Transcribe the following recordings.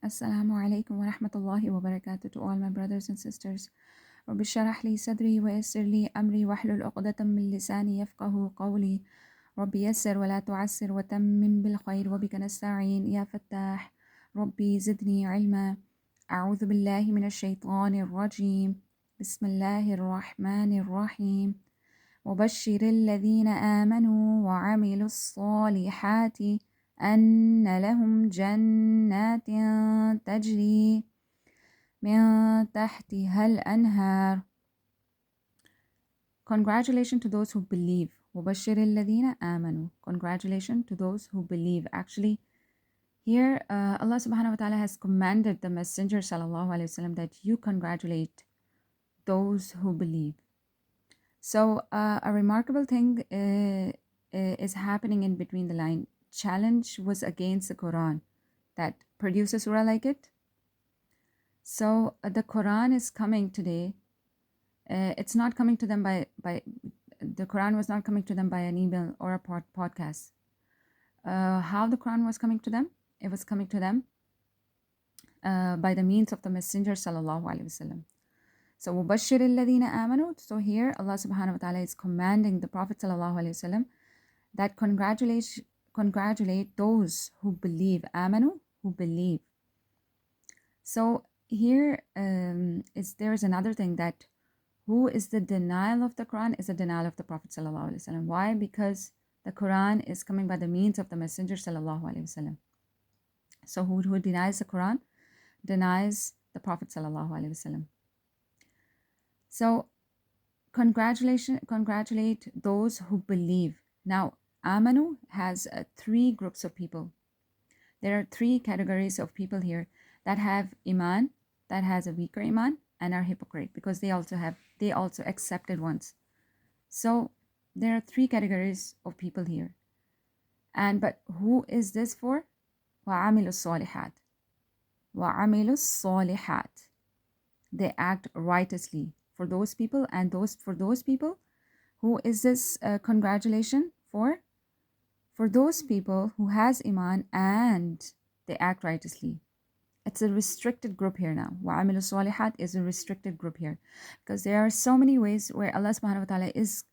Assalamu alaikum wa rahmatullahi wa barakatuh to all my brothers and sisters. رب اشرح لي صدري ويسر لي أمري واحلل عقدة من لساني يفقه قولي رب يسر ولا تعسر وتمم بالخير وبك نستعين يا فتاح ربي زدني علما أعوذ بالله من الشيطان الرجيم بسم الله الرحمن الرحيم وبشر الذين آمنوا وعملوا الصالحات أن لهم جنات تجري من تحتها الأنهار. Congratulations to those who believe. وبشر الذين آمنوا. Congratulations to those who believe. Actually, here Allah subhanahu wa ta'ala has commanded the Messenger sallallahu alayhi wasallam that you congratulate those who believe. So a remarkable thing is happening in between the line. Challenge was against the Quran that produce a surah like it. So the Quran is coming today. It's not coming to them by the Quran was not coming to them by an email or a podcast. How the Quran was coming to them? It was coming to them by the means of the Messenger sallallahu alaihi wasallam. So وَبَشِّرِ الَّذِينَ آمَنُوا. So here Allah subhanahu wa ta'ala is commanding the Prophet sallallahu alaihi wasallam that congratulate those who believe. Amanu, who believe. So here there is another thing, that who is the denial of the Quran is a denial of the Prophet sallallahu alaihi wasallam. Why? Because the Quran is coming by the means of the Messenger sallallahu alaihi wasallam. So who denies the Quran denies the Prophet sallallahu alaihi wasallam. So congratulate those who believe. Now, Amanu has three groups of people. There are three categories of people here that have Iman, that has a weaker Iman, and are hypocrite, because they also accepted once. So there are three categories of people here. But who is this for? وَعَمِلُوا الصَّالِحَاتِ. وَعَمِلُوا الصَّالِحَاتِ. They act righteously. For those people, for those people, who is this congratulation for? For those people who has Iman and they act righteously. It's a restricted group here now. وَعَمِلُوا الصَّالِحَاتِ is a restricted group here, because there are so many ways where Allah subhanahu wa ta'ala is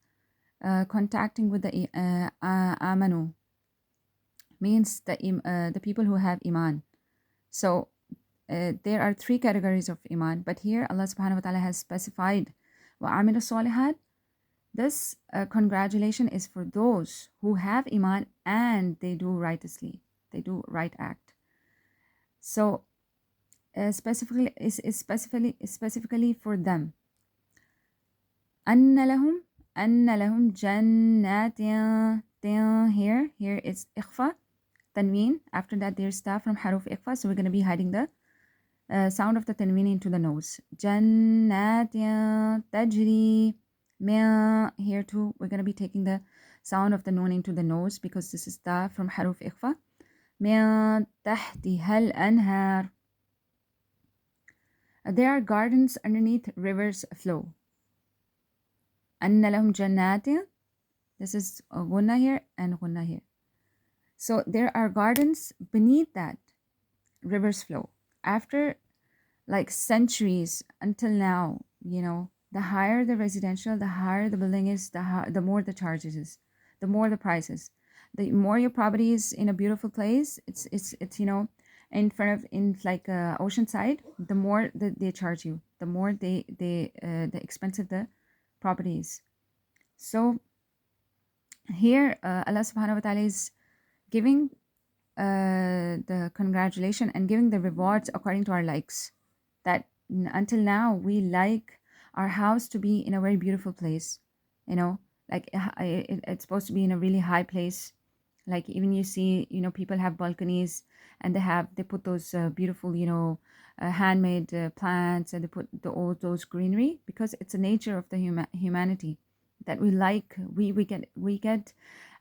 contacting with the amanu, means the people who have Iman. So there are three categories of Iman, but here Allah subhanahu wa ta'ala has specified وَعَمِلُوا الصَّالِحَاتِ. This congratulation is for those who have Iman and they do righteously, they do right act. So specifically for them. أَنَّ لَهُمْ جَنَّاتٍ. Here it's إخفاء, tanween. After that there's ta from haruf إخفاء, so we're going to be hiding the sound of the tanween into the nose. جَنَّاتٍ تَجْرِي مِن. Here too we're going to be taking the sound of the noon into the nose, because this is ta from haruf إخفاء. مِن تَحْتِهَا الْأَنْهَارِ. There are gardens underneath rivers flow. أَنَّ لَهُمْ جَنَّاتٍ. This is gunna here and gunna here. So there are gardens beneath that rivers flow. After like centuries until now, the higher the residential, the higher the building is, the more the charges is, the more the prices. The more your property is in a beautiful place, it's in front of, in like ocean side, the more they charge you, the more the expensive the property is. So here Allah subhanahu wa ta'ala is giving the congratulation and giving the rewards according to our likes. That until now we like our house to be in a very beautiful place, like it's supposed to be in a really high place. Like even you see, people have balconies and they put those beautiful, handmade plants, and they put all those greenery, because it's the nature of the humanity that we like. We get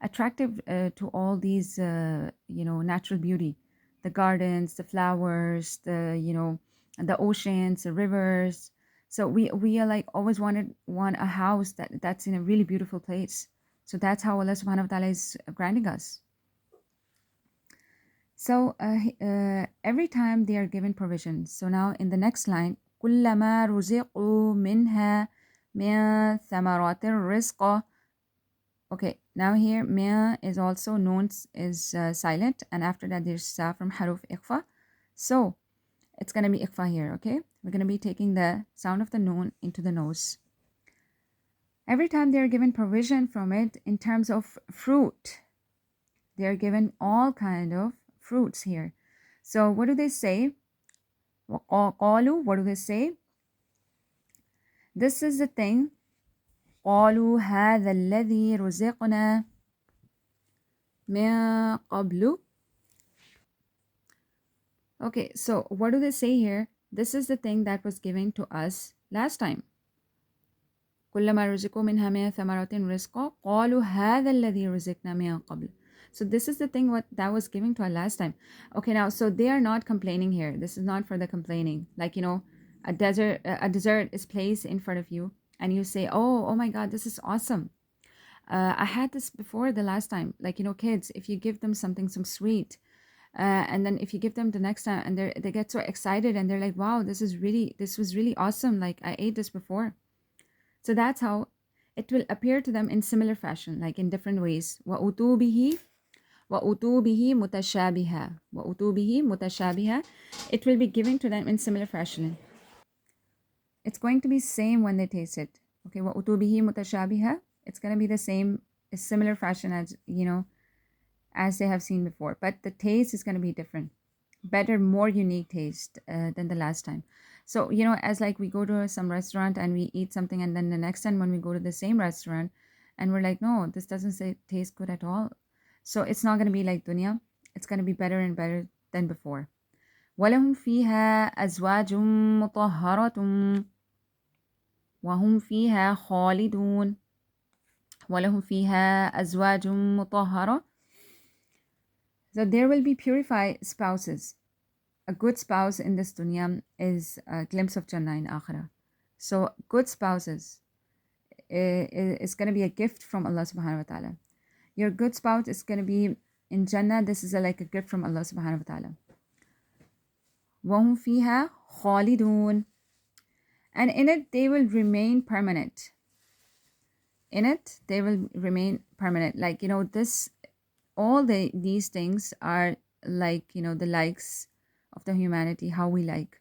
attractive to all these natural beauty, the gardens, the flowers, the oceans, the rivers. So we are like always want a house that's in a really beautiful place. So that's how Allah subhanahu wa ta'ala is granting us. So every time they are given provision. So now in the next line, كلما رزقوا منها من ثمرات الرزق. Okay, now here مِن is also known is silent, and after that there's from haruf ikhfa. So it's gonna be ikhfa here. Okay, we're gonna be taking the sound of the noon into the nose. Every time they're given provision from it in terms of fruit, they're given all kind of fruits here. So what do they say? قالوا, what do they say? This is the thing. قالوا هذا الذي رزقنا من قبل. Okay, so what do they say here? This is the thing that was given to us last time. كلما رزقوا منها من ثمرات رزقا قالوا هذا الذي رزقنا من قبل. So this is the thing what that was given to us last time. Okay, now so they are not complaining here. This is not for the complaining. Like, you know, a dessert is placed in front of you and you say, oh my God, this is awesome. I had this before the last time. Like, you know, kids, if you give them something, some sweet, and then if you give them the next time and they get so excited and they're like, wow, this was really awesome. Like, I ate this before. So that's how it will appear to them in similar fashion, like in different ways. وَأُتُوا بِهِ مُتَشَابِهًا. وَأُتُوا بِهِ مُتَشَابِهًا. It will be given to them in similar fashion. It's going to be same when they taste it. Okay, وَأُتُوا بِهِ مُتَشَابِهًا. It's going to be the same, a similar fashion as, you know, as they have seen before. But the taste is going to be different. Better, more unique taste than the last time. So, you know, as like we go to some restaurant and we eat something, and then the next time when we go to the same restaurant and we're like, no, this doesn't taste good at all. So it's not going to be like dunya. It's going to be better and better than before. وَلَهُمْ فِيهَا أَزْوَاجٌ مُطَهَّرَةٌ وَهُمْ فِيهَا خَالِدُونَ. وَلَهُمْ فِيهَا أَزْوَاجٌ مُطَهَّرَةٌ. So there will be purified spouses. A good spouse in this dunya is a glimpse of Jannah in Akhirah. So good spouses is going to be a gift from Allah subhanahu wa ta'ala. Your good spouse is going to be in Jannah. This is like a gift from Allah subhanahu wa ta'ala. وَهُمْ فِيهَا خَالِدُونَ. And in it they will remain permanent. In it they will remain permanent. Like, you know, these things are like, you know, the likes of the humanity, how we like.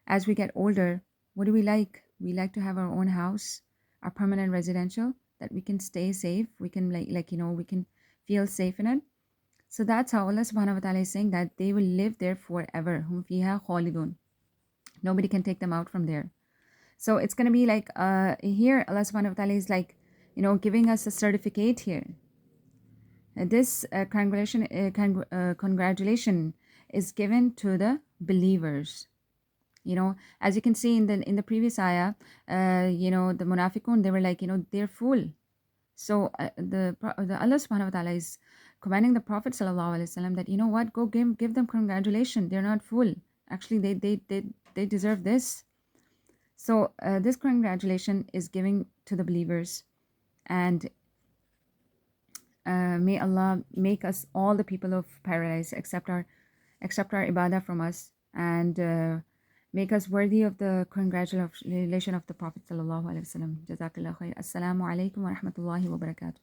As we get older, what do we like? We like to have our own house, our permanent residential, that we can stay safe. We can like, you know, we can feel safe in it. So that's how Allah subhanahu wa ta'ala is saying that they will live there forever. Hum fiha khalidun. Nobody can take them out from there. So it's going to be like, here Allah subhanahu wa ta'ala is like, you know, giving us a certificate here. This congratulation is given to the believers. You know, as you can see in the previous ayah, you know, the munafiqun, they were like, you know, they're full. So the Allah subhanahu wa ta'ala is commanding the Prophet sallallahu alaihi wasallam that, you know what, go give them congratulations. They're not full. Actually, they deserve this. So this congratulation is given to the believers, and may Allah make us all the people of paradise, accept our ibadah from us, and make us worthy of the congratulation of the Prophet sallallahu alaihi wasallam. Jazakallah khair. Assalamu alaikum wa rahmatullahi wa barakatuh.